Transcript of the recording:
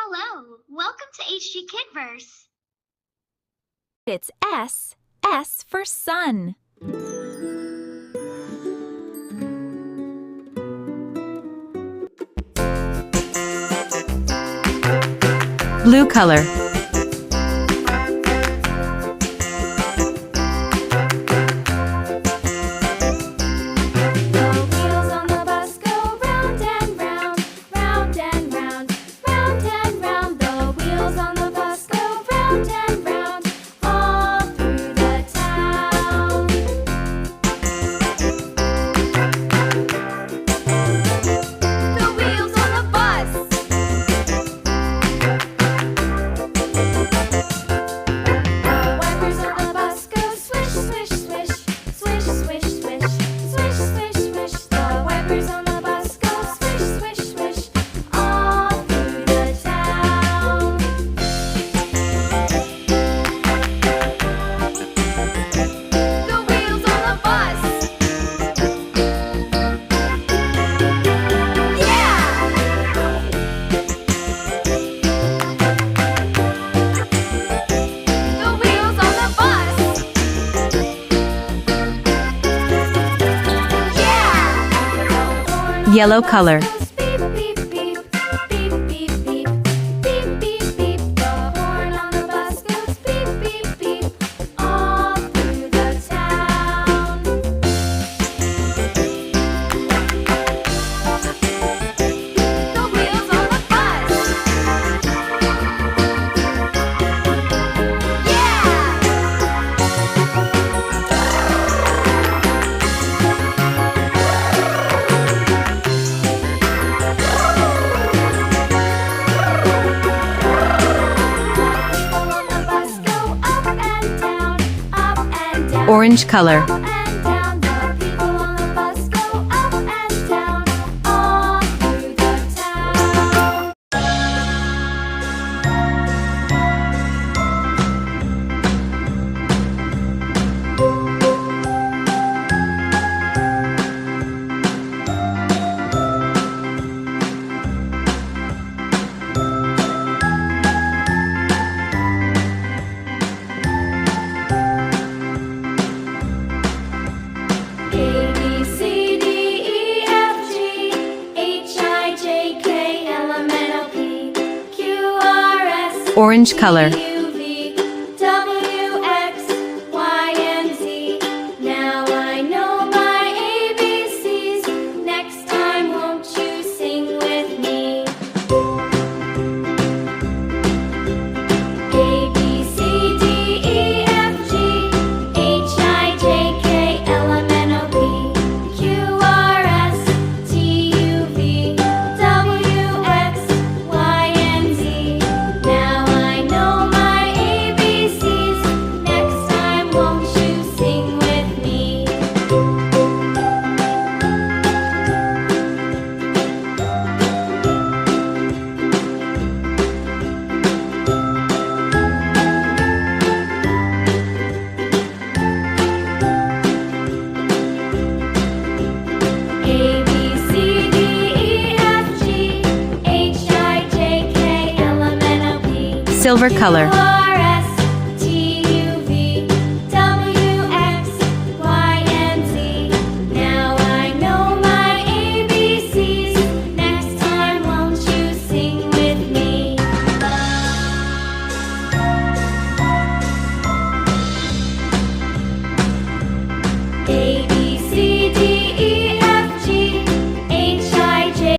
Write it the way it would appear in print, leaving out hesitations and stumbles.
Hello, welcome to HG Kidverse. It's S for sun. Blue color. Yellow color. Orange color. Orange color. Now I know my ABCs. Next time, won't you sing with me? A, B, C, D, E, F, G, H, I, J, K, L, M, N, O, P, Q, R, S, T, U, V, W, X, Y, and Z. Now I know my ABCs. Next time, won't you sing with me? A, B, C, D, E, F, G, H, I, J, K, L, M, N, O, P, Silver color. Q, R, S, T, U, V, W, X, Y, and Z. Now I know my ABCs. Next time, won't you sing with me? A, B,